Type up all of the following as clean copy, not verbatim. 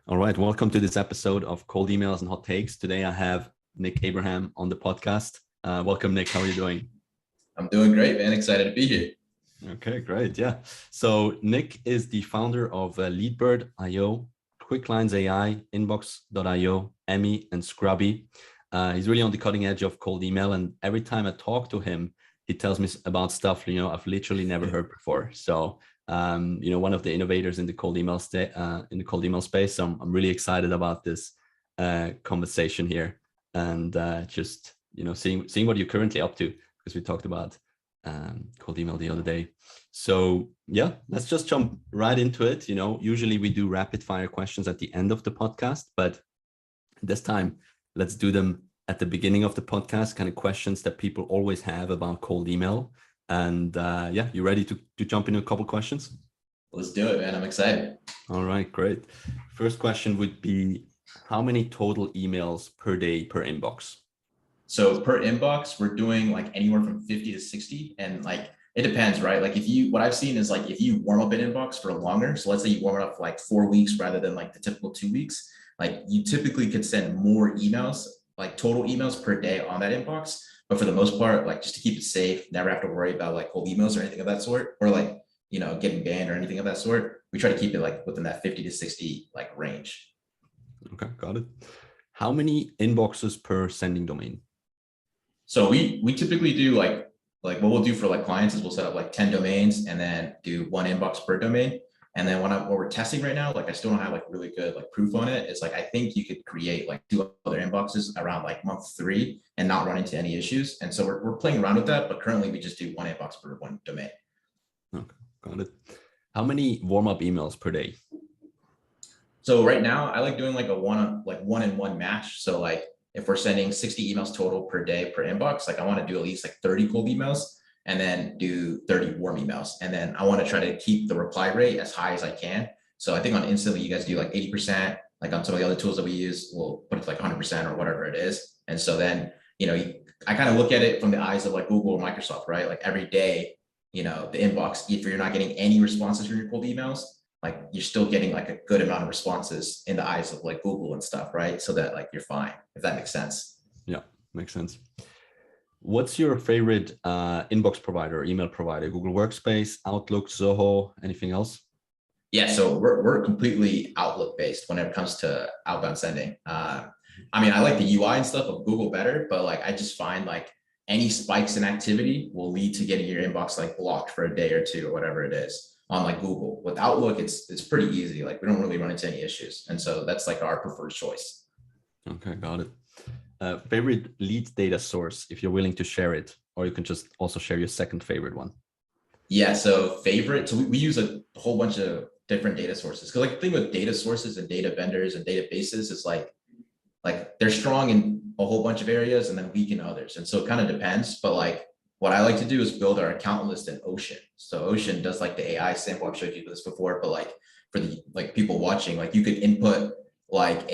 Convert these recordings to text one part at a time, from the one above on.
All right, welcome to this episode of Cold Emails and Hot Takes. Today I have Nick Abraham on the podcast. Welcome, Nick. How are you doing? I'm doing great, man. Excited to be here. Okay, great. Yeah. So Nick is the founder of Leadbird.io, Quicklines AI, Inbox.io, Emmy, and Scrubby. He's really on the cutting edge of cold email, and every time I talk to him, he tells me about stuff I've literally never heard before. So one of the innovators in the cold email space. So I'm really excited about this conversation here, and just seeing what you're currently up to, because we talked about cold email the other day. So yeah, let's just jump right into it. Usually we do rapid fire questions at the end of the podcast, but this time let's do them at the beginning of the podcast, kind of questions that people always have about cold email. And you ready to jump into a couple questions? Let's do it, man. I'm excited. All right, great. First question would be, how many total emails per day per inbox? So per inbox, we're doing like anywhere from 50 to 60. And like, it depends, right? Like what I've seen is like, if you warm up an inbox for longer, so let's say you warm it up for like 4 weeks rather than like the typical 2 weeks, like you typically could send more emails, like total emails per day on that inbox. But for the most part, like just to keep it safe, never have to worry about like cold emails or anything of that sort, or like, getting banned or anything of that sort. We try to keep it like within that 50 to 60 like range. Okay, got it. How many inboxes per sending domain? So we typically do like what we'll do for like clients is we'll set up like 10 domains and then do 1 inbox per domain. And then what we're testing right now, like I still don't have like really good like proof on it. It's like, I think you could create like 2 other inboxes around like month 3 and not run into any issues. And so we're playing around with that, but currently we just do 1 inbox per 1 domain. Okay, got it. How many warm-up emails per day? So right now I like doing like a 1-in-1 match. So like if we're sending 60 emails total per day per inbox, like I want to do at least like 30 cold emails and then do 30 warm emails. And then I want to try to keep the reply rate as high as I can. So I think on Instantly, you guys do like 80%, like on some of the other tools that we use, we'll put it to like 100% or whatever it is. And so then, I kind of look at it from the eyes of like Google or Microsoft, right? Like every day, the inbox, if you're not getting any responses from your cold emails, like you're still getting like a good amount of responses in the eyes of like Google and stuff, right? So that like you're fine, if that makes sense. Yeah, makes sense. What's your favorite inbox provider, email provider? Google Workspace, Outlook, Zoho, anything else? Yeah, so we're completely Outlook based when it comes to outbound sending. I like the UI and stuff of Google better, but like I just find like any spikes in activity will lead to getting your inbox like blocked for a day or 2 or whatever it is on like Google. With Outlook, it's pretty easy. Like we don't really run into any issues. And so that's like our preferred choice. Okay, got it. Favorite lead data source, if you're willing to share it, or you can just also share your second favorite one. Yeah, so favorite. So we use a whole bunch of different data sources. Because like the thing with data sources and data vendors and databases is like they're strong in a whole bunch of areas and then weak in others. And so it kind of depends. But like what I like to do is build our account list in Ocean. So Ocean does like the AI sample. I've showed you this before, but like for the like people watching, like you could input like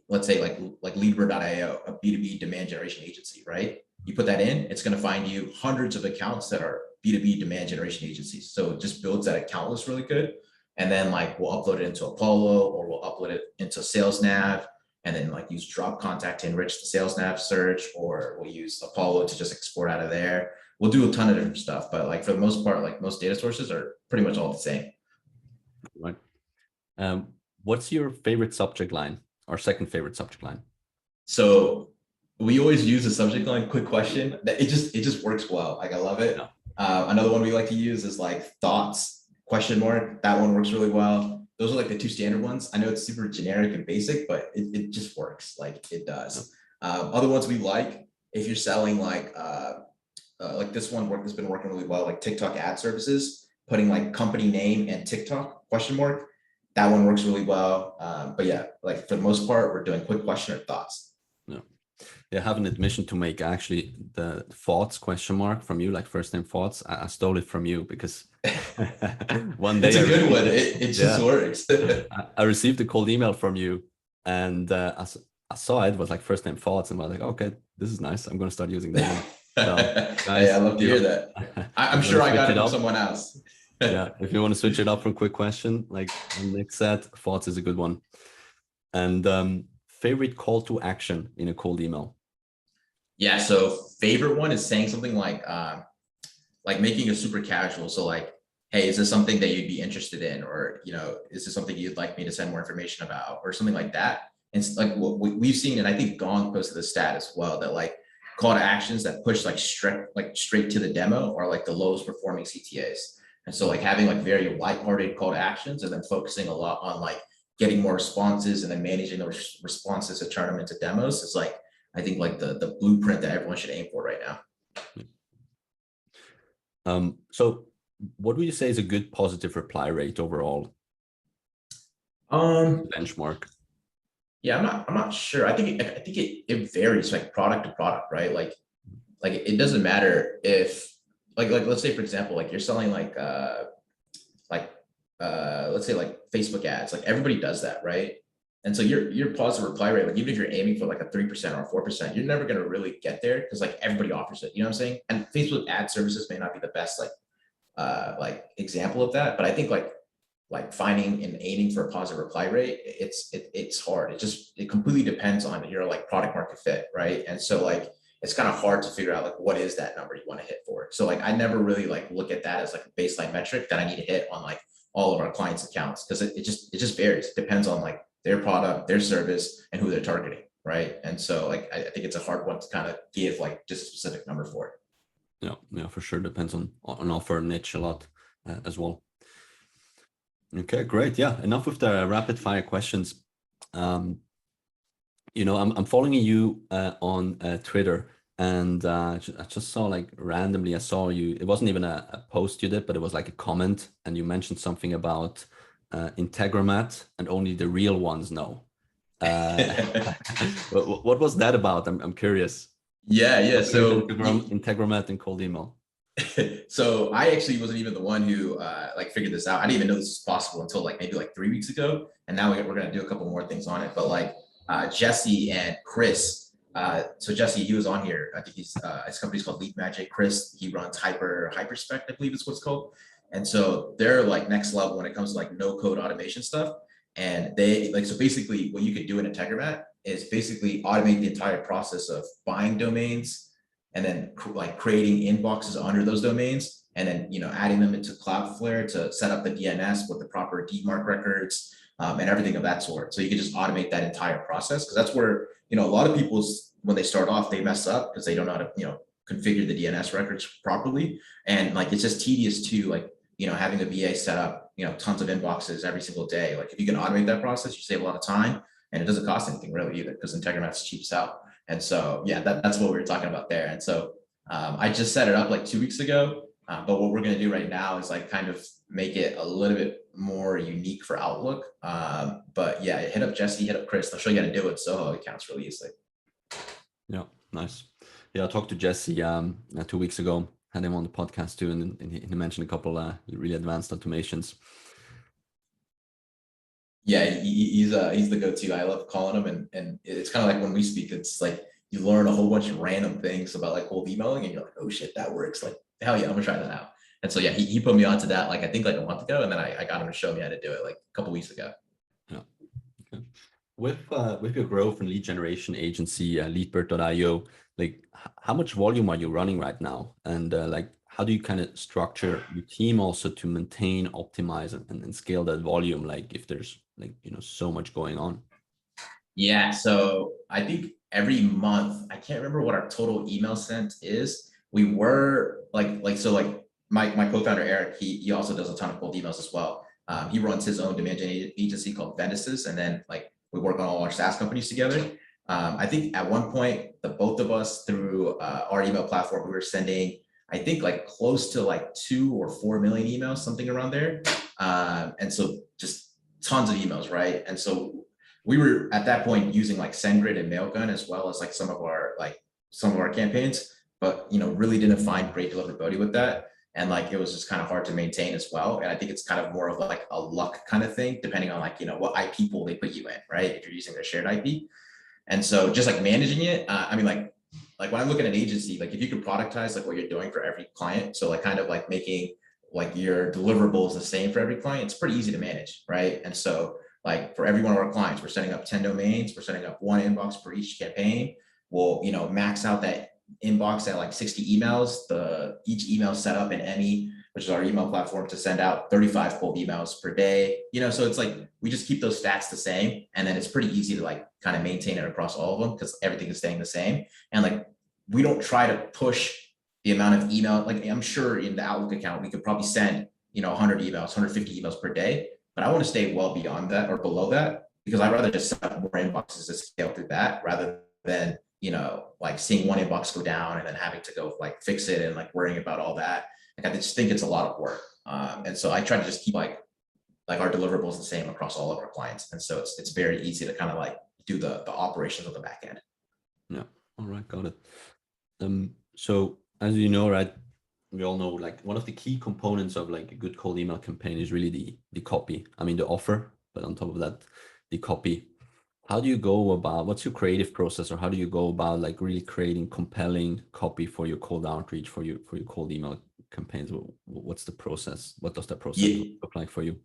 let's say like Leadbird.io, a B2B demand generation agency, right? You put that in, it's going to find you hundreds of accounts that are B2B demand generation agencies. So it just builds that account list really good. And then like we'll upload it into Apollo, or we'll upload it into Sales Nav, and then like use drop contact to enrich the Sales Nav search, or we'll use Apollo to just export out of there. We'll do a ton of different stuff, but like for the most part, like most data sources are pretty much all the same. Right. What's your favorite subject line, or second favorite subject line? So we always use a subject line, quick question. That it just works well. Like I love it. Yeah. Another one we like to use is like thoughts, question mark. That one works really well. Those are like the 2 standard ones. I know it's super generic and basic, but it just works. Like it does. Other ones we like, if you're selling like this one has been working really well, like TikTok ad services, putting like company name and TikTok question mark. That one works really well. But yeah, like for the most part, we're doing quick question or thoughts. Yeah, I have an admission to make. Actually, the thoughts question mark from you, like first name thoughts, I stole it from you because one day it's a good one. It just works. I received a cold email from you, and I saw it was like first name thoughts, and I was like, okay, this is nice. I'm going to start using that one. So, guys, hey, I love to hear that. I'm sure I got it from someone else. Yeah, if you want to switch it up from quick question, like Nick said, thoughts is a good one. And favorite call to action in a cold email? Yeah, so favorite one is saying something like making it super casual. So like, hey, is this something that you'd be interested in? Or, is this something you'd like me to send more information about or something like that? And it's like what we've seen, and I think Gong posted the stat as well, that like call to actions that push like straight to the demo are like the lowest performing CTAs. And so like having like very lighthearted call to actions and then focusing a lot on like getting more responses and then managing those responses to turn them into demos is like, I think like the blueprint that everyone should aim for right now. So what would you say is a good positive reply rate overall? Benchmark. Yeah, I'm not sure. I think it varies like product to product, right? Like it doesn't matter if like let's say for example, like you're selling let's say like Facebook ads, like everybody does that, right? And so your positive reply rate, like even if you're aiming for like a 3% or 4%, you're never going to really get there because like everybody offers it. You know what I'm saying? And Facebook ad services may not be the best like example of that, but I think like finding and aiming for a positive reply rate, it's hard. It completely depends on your like product market fit, right? And so like it's kind of hard to figure out like what is that number you want to hit for. So like I never really like look at that as like a baseline metric that I need to hit on like all of our clients' accounts, because it just varies. It depends on like their product, their service, and who they're targeting, right? And so like I think it's a hard one to kind of give like just a specific number for it. Yeah, for sure. Depends on offer niche a lot as well. Okay, great. Yeah, enough with the rapid fire questions. I'm following you on Twitter, and I just saw like randomly, I saw you. It wasn't even a post you did, but it was like a comment, and you mentioned something about Integromat and only the real ones know. What was that about? I'm curious. Yeah. So Integromat and cold email. So I actually wasn't even the one who like figured this out. I didn't even know this was possible until like maybe like 3 weeks ago. And now we're going to do a couple more things on it. But like Jesse and Chris, so Jesse, he was on here. I think his company's called Lead Magic. Chris, he runs Hyperspect, I believe is what it's called. And so they're like next level when it comes to like no code automation stuff. And they like, so basically what you could do in Integromat is basically automate the entire process of buying domains and then like creating inboxes under those domains, and then adding them into Cloudflare to set up the DNS with the proper DMARC records and everything of that sort. So you can just automate that entire process, because that's where a lot of people's, when they start off, they mess up because they don't know how to configure the DNS records properly, and like it's just tedious to like having a VA set up tons of inboxes every single day. Like if you can automate that process, you save a lot of time, and it doesn't cost anything really either, because Integromat's cheap out. And so, yeah, that's what we were talking about there. And so I just set it up like 2 weeks ago. But what we're going to do right now is like kind of make it a little bit more unique for Outlook. But yeah, hit up Jesse, hit up Chris. They'll show you how to do it. So it counts really easily. Yeah, nice. Yeah, I talked to Jesse 2 weeks ago, had him on the podcast too, and he mentioned a couple really advanced automations. Yeah, he's the go-to. I love calling him, and it's kind of like when we speak, it's like you learn a whole bunch of random things about like cold emailing, and you're like, oh shit, that works. Like, hell yeah, I'm gonna try that out. And so yeah, he put me onto that like I think like a month ago, and then I got him to show me how to do it like a couple weeks ago. Yeah. Okay. With your growth and lead generation agency, leadbird.io, like how much volume are you running right now? And like how do you kind of structure your team also to maintain, optimize, and scale that volume? Like if there's like so much going on. Yeah, so I think every month, I can't remember what our total email sent is. We were so like my co-founder Eric, he also does a ton of cold emails as well. He runs his own demand gen agency called Venices, and then like we work on all our SaaS companies together. I think at one point, the both of us through our email platform, we were sending, I think like close to like 2 or 4 million emails, something around there. And so just tons of emails, right? And so we were at that point using like SendGrid and Mailgun as well as like some of our campaigns, but really didn't find great deliverability with that. And like it was just kind of hard to maintain as well. And I think it's kind of more of like a luck kind of thing, depending on like what IP pool they put you in, right? If you're using their shared IP. And so just like managing it, I mean like when I look at an agency, like if you could productize like what you're doing for every client, so like kind of like making like your deliverables the same for every client, it's pretty easy to manage, right? And so like for every one of our clients, we're setting up 10 domains, we're setting up one inbox for each campaign. We'll, max out that inbox at like 60 emails. Each email set up in Emmy, which is our email platform, to send out 35 cold emails per day. So it's like we just keep those stats the same, and then it's pretty easy to like kind of maintain it across all of them because everything is staying the same. And like we don't try to push the amount of email. Like I'm sure in the Outlook account we could probably send 100 emails, 150 emails per day, but I want to stay well beyond that or below that, because I'd rather just set up more inboxes to scale through that rather than like seeing one inbox go down and then having to go like fix it and like worrying about all that. Like I just think it's a lot of work. And so I try to just keep like our deliverables the same across all of our clients. And so it's very easy to kind of like do the operations of the back end. Yeah. All right. Got it. So as you know, right, we all know like one of the key components of like a good cold email campaign is really the copy. I mean, the offer, but on top of that, the copy. How do you go about, what's your creative process, or how do you go about like really creating compelling copy for your cold outreach, for your cold email campaigns? What's the process? What does that process look like for you?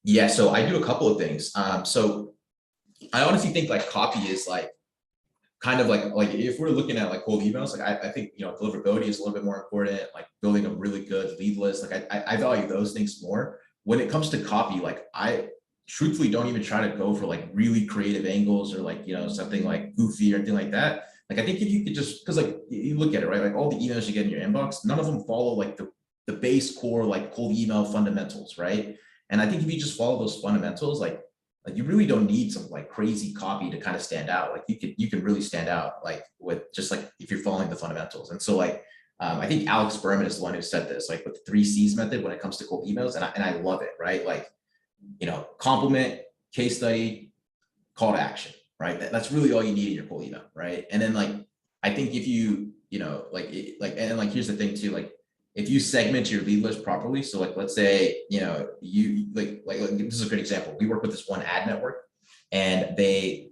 Yeah, so I do a couple of things. So I honestly think like copy is like kind of like if we're looking at like cold emails, like I think deliverability is a little bit more important. Like building a really good lead list, like I value those things more. When it comes to copy, like I truthfully don't even try to go for like really creative angles or like something like goofy or anything like that. Like I think if you could just, because like you look at it, right, like all the emails you get in your inbox, none of them follow like the base core like cold email fundamentals, right? And I think if you just follow those fundamentals, like you really don't need some like crazy copy to kind of stand out. Like you can really stand out like with just like if you're following the fundamentals. And so like I think Alex Berman is the one who said this, like with the 3 C's method when it comes to cold emails, and I love it, right? Like compliment, case study, call to action, right? That's really all you need in your cold email, right? And then like I think if you and like here's the thing too, like if you segment your lead list properly, so like let's say you like this is a good example. We work with this one ad network, and they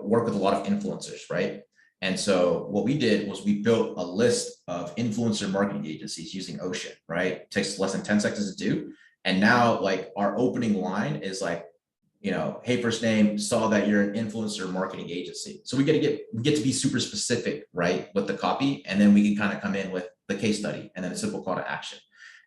work with a lot of influencers, right? And so what we did was we built a list of influencer marketing agencies using Ocean, right? It takes less than 10 seconds to do. And now like our opening line is like, hey, first name, saw that you're an influencer marketing agency. So we get to be super specific, right, with the copy, and then we can kind of come in with the case study and then a simple call to action.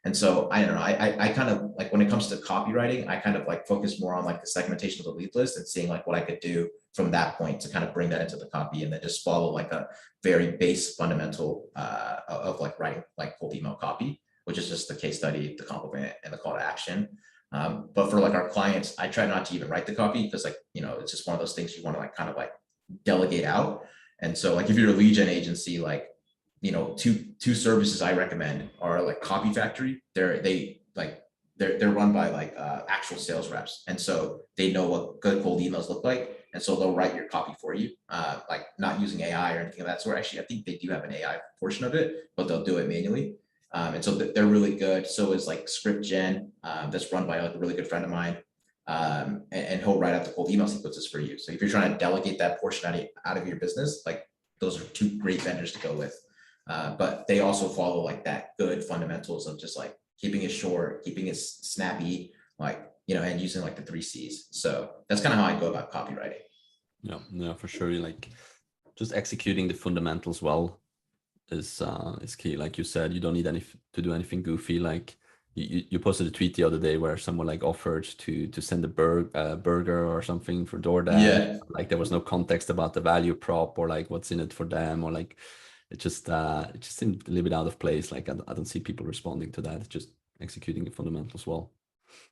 And so I don't know, I kind of like when it comes to copywriting, I kind of like focus more on like the segmentation of the lead list and seeing like what I could do from that point to kind of bring that into the copy, and then just follow like a very base fundamental of like writing like cold email copy, which is just the case study, the compliment, and the call to action. But for like our clients, I try not to even write the copy because like, it's just one of those things you want to like kind of like delegate out. And so like if you're a lead gen agency, like, two services I recommend are like Copy Factory. They're run by like actual sales reps. And so they know what good cold emails look like. And so they'll write your copy for you, like not using AI or anything of that sort. Actually, I think they do have an AI portion of it, but they'll do it manually. And so they're really good. So is like Script Gen, that's run by like a really good friend of mine. And he'll write out the cold email sequences for you. So if you're trying to delegate that portion out of your business, like those are 2 great vendors to go with. But they also follow like that good fundamentals of just like keeping it short, keeping it snappy, like, and using like the 3 C's. So that's kind of how I go about copywriting. Yeah, for sure. Like just executing the fundamentals well is key. Like you said, you don't need to do anything goofy. Like you posted a tweet the other day where someone like offered to send a burger or something for DoorDash. Yeah. Like there was no context about the value prop or like what's in it for them, or like it just seemed a little bit out of place. Like I don't see people responding to that. It's just executing the fundamentals well.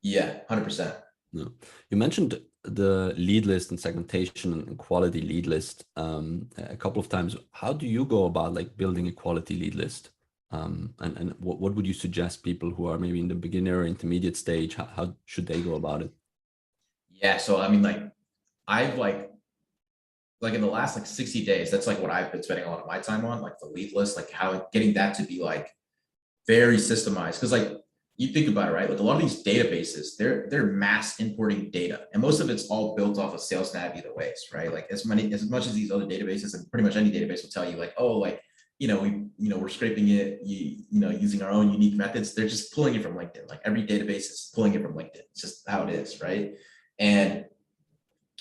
Yeah, 100%. No. You mentioned the lead list and segmentation and quality lead list a couple of times. How do you go about like building a quality lead list? And what would you suggest people who are maybe in the beginner or intermediate stage? How should they go about it? Yeah, so I mean, like I've like in the last like 60 days, that's like what I've been spending a lot of my time on, like the lead list, like how getting that to be like very systemized. Cause like you think about it, right? Like a lot of these databases, they're mass importing data, and most of it's all built off of SalesNav either ways, right? Like as much as these other databases, and pretty much any database will tell you like, oh, like, we're scraping it, using our own unique methods. They're just pulling it from LinkedIn. Like every database is pulling it from LinkedIn. It's just how it is, right? And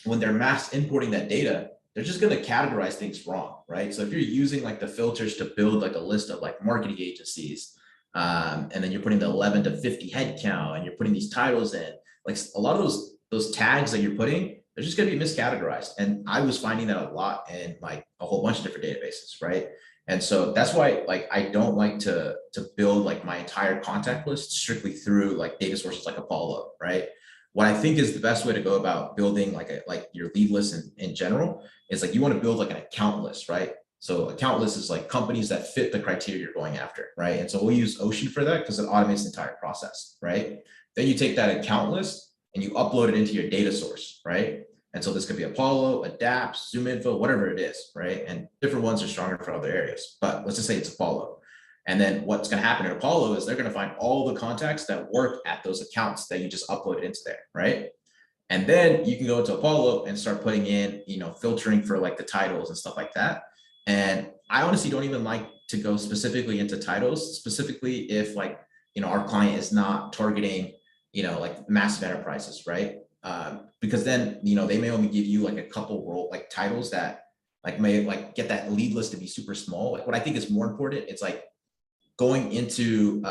when they're mass importing that data, they're just going to categorize things wrong, right? So if you're using like the filters to build like a list of like marketing agencies, and then you're putting the 11 to 50 head count and you're putting these titles in, like a lot of those tags that you're putting, they're just going to be miscategorized. And I was finding that a lot in like a whole bunch of different databases, right? And so that's why like I don't like to build like my entire contact list strictly through like data sources like Apollo, right? What I think is the best way to go about building like your lead list in general is like you want to build like an account list, right? So account list is like companies that fit the criteria you're going after, right? And so we'll use Ocean for that because it automates the entire process, right? Then you take that account list and you upload it into your data source, right? And so this could be Apollo, Adapt, ZoomInfo, whatever it is, right? And different ones are stronger for other areas, but let's just say it's Apollo. And then what's going to happen in Apollo is they're going to find all the contacts that work at those accounts that you just uploaded into there, right? And then you can go into Apollo and start putting in, filtering for like the titles and stuff like that. And I honestly don't even like to go specifically into titles, specifically if like, our client is not targeting, like massive enterprises, right? Because then, they may only give you like a couple role like titles that like may like get that lead list to be super small. Like what I think is more important, it's like going into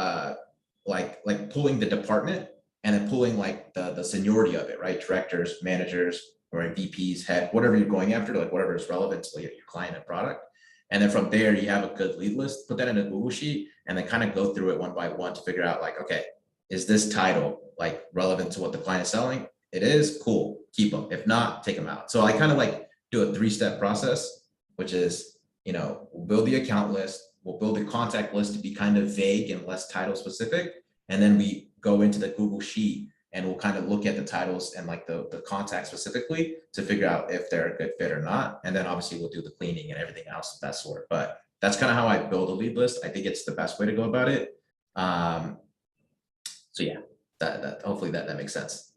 like pulling the department and then pulling like the seniority of it, right? Directors, managers, or VPs, head, whatever you're going after, like whatever is relevant to your client and product. And then from there, you have a good lead list, put that in a Google Sheet, and then kind of go through it one by one to figure out like, okay, is this title like relevant to what the client is selling? It is, cool, keep them. If not, take them out. So I kind of like do a 3-step process, which is, we'll build the account list, we'll build a contact list to be kind of vague and less title specific. And then we go into the Google Sheet and we'll kind of look at the titles and like the contact specifically to figure out if they're a good fit or not. And then obviously we'll do the cleaning and everything else of that sort. But that's kind of how I build a lead list. I think it's the best way to go about it. So yeah, that hopefully that makes sense.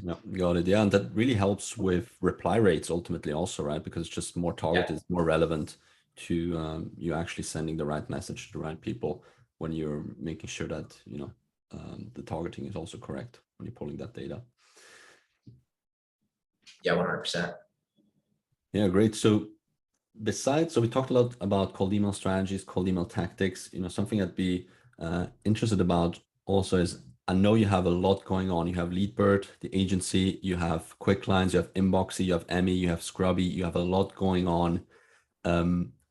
No, got it. Yeah, and that really helps with reply rates ultimately also, right? Because it's just more targeted, Yeah. more relevant to you actually sending the right message to the right people when you're making sure that, the targeting is also correct when you're pulling that data. Yeah, 100%. Yeah, great. So we talked a lot about cold email strategies, cold email tactics. Something I'd be interested about also is, I know you have a lot going on. You have Leadbird, the agency, you have Quicklines, you have Inboxy, you have Emmy, you have Scrubby, you have a lot going on.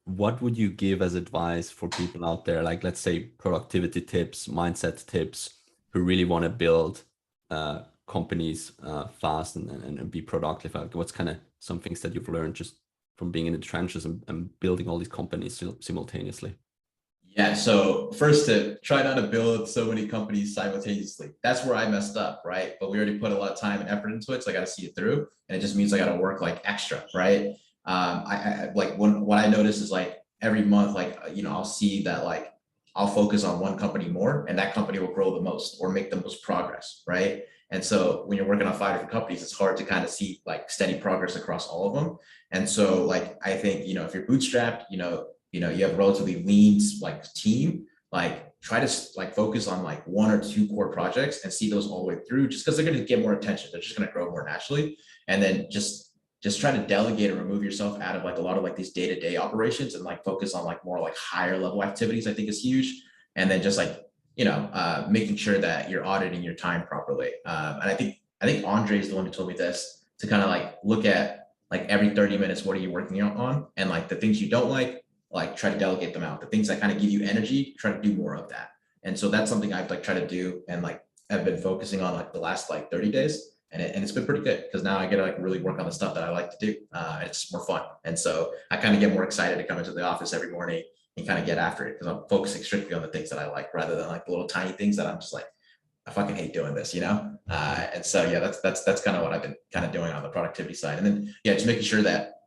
What would you give as advice for people out there, like let's say productivity tips, mindset tips, who really want to build companies fast and be productive? What's kind of some things that you've learned just from being in the trenches and building all these companies simultaneously? Yeah, so first tip, try not to build so many companies simultaneously. That's where I messed up, right? But we already put a lot of time and effort into it, so I got to see it through, and it just means I got to work like extra, right? I like what I notice is like every month, like I'll see that like I'll focus on one company more, and that company will grow the most or make the most progress, right? And so when you're working on 5 different companies, it's hard to kind of see like steady progress across all of them. And so like I think if you're bootstrapped, you have a relatively lean like team, like try to like focus on like 1 or 2 core projects and see those all the way through, just because they're going to get more attention. They're just going to grow more naturally. And then just try to delegate and remove yourself out of like a lot of like these day-to-day operations and like focus on like more like higher level activities, I think is huge. And then just like, making sure that you're auditing your time properly. And I think Andre is the one who told me this, to kind of like look at like every 30 minutes, what are you working on? And like the things you don't like try to delegate them out. The things that kind of give you energy, try to do more of that. And so that's something I've like tried to do and like I've been focusing on like the last like 30 days. And it's been pretty good because now I get to like really work on the stuff that I like to do. It's more fun. And so I kind of get more excited to come into the office every morning and kind of get after it because I'm focusing strictly on the things that I like rather than like the little tiny things that I'm just like, I fucking hate doing this, And so, yeah, that's kind of what I've been kind of doing on the productivity side. And then, yeah, just making sure that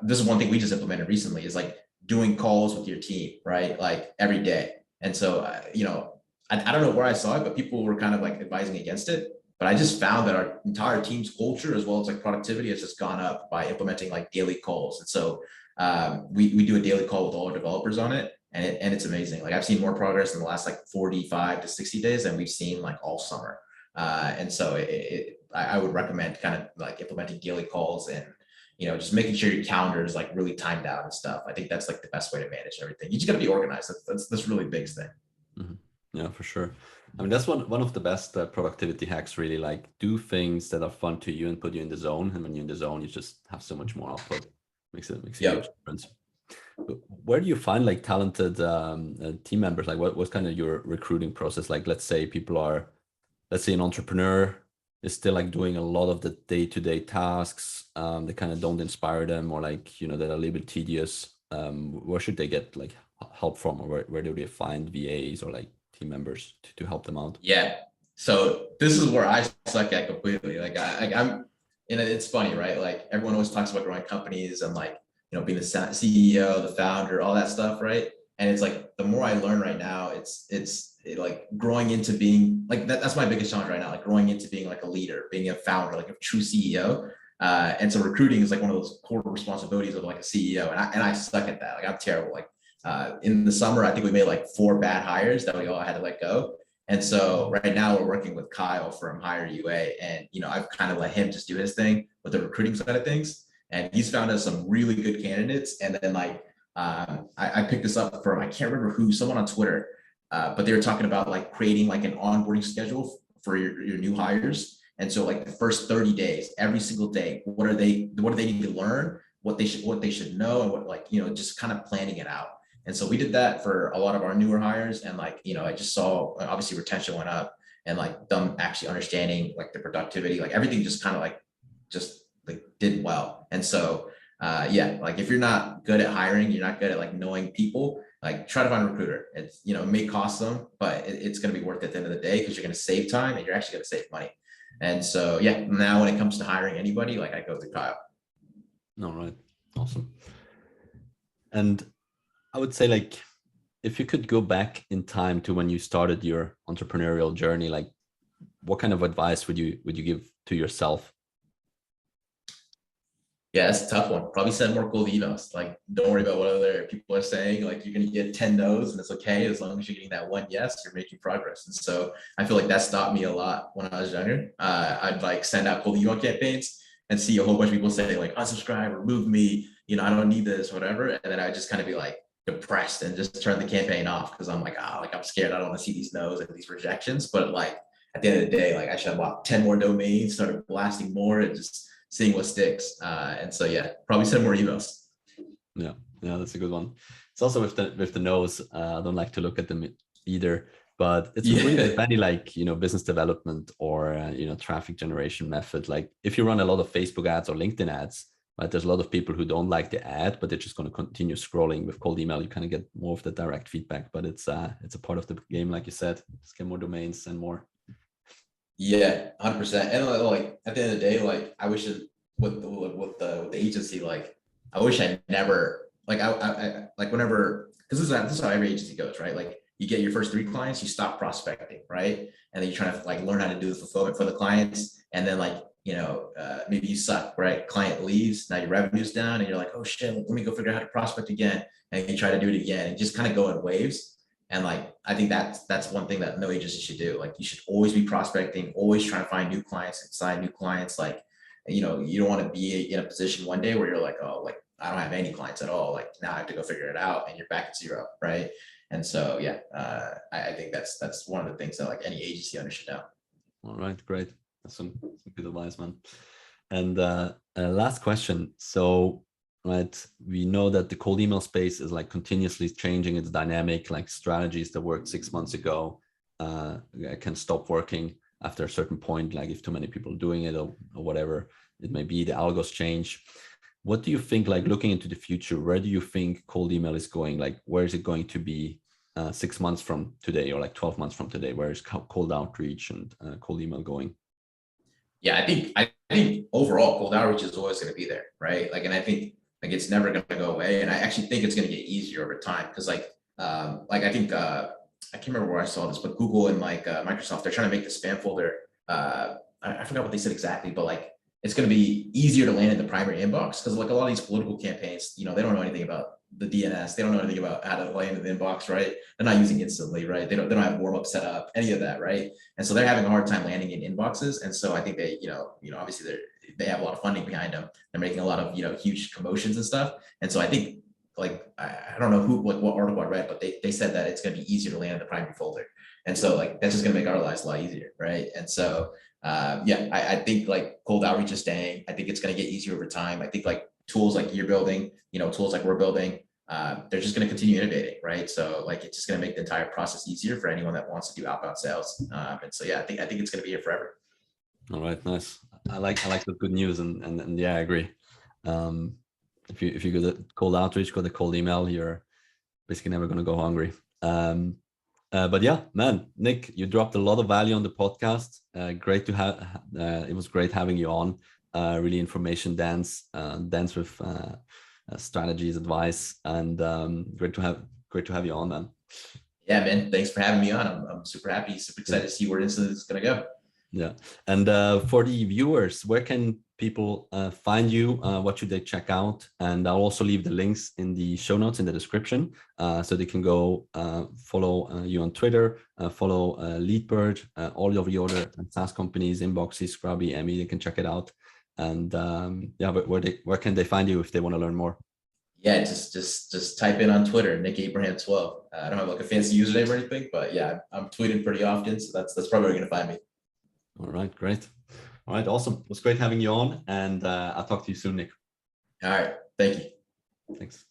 this is one thing we just implemented recently is like doing calls with your team, right? Like every day. And so, I don't know where I saw it, but people were kind of like advising against it. But I just found that our entire team's culture, as well as like productivity, has just gone up by implementing like daily calls. And so we do a daily call with all our developers on it. And it's amazing. Like I've seen more progress in the last like 45 to 60 days than we've seen like all summer. And so I would recommend kind of like implementing daily calls and, just making sure your calendar is like really timed out and stuff. I think that's like the best way to manage everything. You just got to be organized. That's really big thing. Mm-hmm. Yeah, for sure. I mean, that's one of the best productivity hacks, really. Like, do things that are fun to you and put you in the zone. And when you're in the zone, you just have so much more output. Makes a huge difference. But where do you find like talented team members? Like, what's kind of your recruiting process? Like, let's say an entrepreneur is still like doing a lot of the day-to-day tasks. They kind of don't inspire them, or like, they're a little bit tedious. Where should they get like help from, or where do they find VAs or like team members to help them out? Yeah. So this is where I suck at completely. Like I'm, and it's funny, right? Like everyone always talks about growing companies and like, being the CEO, the founder, all that stuff, right? And it's like the more I learn right now, it's like growing into being like that's my biggest challenge right now, like growing into being like a leader, being a founder, like a true CEO. And so recruiting is like one of those core responsibilities of like a CEO, and I suck at that. Like I'm terrible. Like in the summer, I think we made like 4 bad hires that we all had to let go. And so right now we're working with Kyle from Hire UA, and I've kind of let him just do his thing with the recruiting side of things, and he's found us some really good candidates. And then like I picked this up from, I can't remember who, someone on Twitter, but they were talking about like creating like an onboarding schedule for your new hires. And so like the first 30 days, every single day, what do they need to learn, what they should know, and what, like, just kind of planning it out. And so we did that for a lot of our newer hires. And like, I just saw obviously retention went up, and like them actually understanding like the productivity, like everything just kind of like just like did well. And so yeah, like if you're not good at hiring, you're not good at like knowing people, like try to find a recruiter. It's, it may cost them, but it's going to be worth it at the end of the day, because you're going to save time and you're actually going to save money. And so, yeah, now when it comes to hiring anybody, like I go to Kyle. All right. Awesome. And I would say, like, if you could go back in time to when you started your entrepreneurial journey, like what kind of advice would you give to yourself? Yeah, that's a tough one. Probably send more cold emails. Like, don't worry about what other people are saying. Like, you're going to get 10 no's and it's okay. As long as you're getting that one yes, you're making progress. And so I feel like that stopped me a lot when I was younger. I'd like send out cold email campaigns and see a whole bunch of people say like, unsubscribe, remove me, I don't need this, whatever. And then I just kind of be like depressed and just turn the campaign off, because I'm like, like I'm scared. I don't want to see these no's and these rejections. But like at the end of the day, like I should have bought 10 more domains, started blasting more, and just seeing what sticks. And so, yeah, probably send more emails. Yeah, that's a good one. It's also with the no's. I don't like to look at them either, but it's really with any like, business development or, traffic generation method. Like if you run a lot of Facebook ads or LinkedIn ads, right, there's a lot of people who don't like the ad, but they're just going to continue scrolling. With cold email, you kind of get more of the direct feedback, but it's a part of the game. Like you said, just get more domains and more. Yeah, 100%. And like at the end of the day, like I wish with the agency, like I wish I never, like I like whenever, because this is how every agency goes, right? Like you get your first 3 clients, you stop prospecting, right? And then you try to like learn how to do the fulfillment for the clients, and then like maybe you suck, right? Client leaves, now your revenue's down, and you're like, oh shit, let me go figure out how to prospect again, and you try to do it again, and just kind of go in waves. And like, I think that's one thing that no agency should do. Like you should always be prospecting, always trying to find new clients and sign new clients. Like, you don't want to be in a position one day where you're like, oh, like I don't have any clients at all. Like now I have to go figure it out, and you're back at 0, right? And so, yeah, I think that's one of the things that like any agency owner should know. All right, great. That's some good advice, man. And last question. So, right, we know that the cold email space is like continuously changing. It's dynamic. Like strategies that worked 6 months ago can stop working after a certain point, like if too many people are doing it, or whatever it may be. The algos change. What do you think, like looking into the future, where do you think cold email is going? Like where is it going to be 6 months from today, or like 12 months from today? Where is cold outreach and cold email going? Yeah, I think overall cold outreach is always going to be there, right? Like, and I think like it's never going to go away. And I actually think it's going to get easier over time, because like I think I can't remember where I saw this, but Google and like Microsoft, they're trying to make the spam folder. I forgot what they said exactly, but like it's going to be easier to land in the primary inbox, because like a lot of these political campaigns, you know, they don't know anything about the DNS. They don't know anything about how to land in the inbox, right? They're not using Instantly, right? They don't have Warmup set up, any of that, right? And so they're having a hard time landing in inboxes. And so I think they, obviously they have a lot of funding behind them. They're making a lot of, huge commotions and stuff. And so I think, like, I don't know what article I read, but they said that it's going to be easier to land in the primary folder. And so like, that's just going to make our lives a lot easier, right? And so I think like cold outreach is staying. I think it's going to get easier over time. I think like tools like you're building, tools like we're building, they're just going to continue innovating, right? So like, it's just going to make the entire process easier for anyone that wants to do outbound sales. And so yeah, I think it's going to be here forever. All right, nice. I like the good news, and yeah, I agree. If you go the cold outreach, go the cold email, you're basically never going to go hungry. But yeah, man, Nick, you dropped a lot of value on the podcast. Great to have. It was great having you on. Really information dense with strategies, advice, and great to have you on, man. Yeah, man. Thanks for having me on. I'm super happy, super excited to see where this is going to go. Yeah. And for the viewers, where can people find you? What should they check out? And I'll also leave the links in the show notes in the description, so they can go follow you on Twitter, follow Leadbird, all of your other SaaS companies, Inboxes, Scrubby, Emmy. They can check it out. And yeah, but where can they find you if they want to learn more? Yeah, just type in on Twitter, Nick Abraham 12. I don't have like a fancy username or anything, but yeah, I'm tweeting pretty often, so that's probably where you're gonna find me. All right, great. All right, awesome. It was great having you on, and I'll talk to you soon, Nick. All right, thank you. Thanks.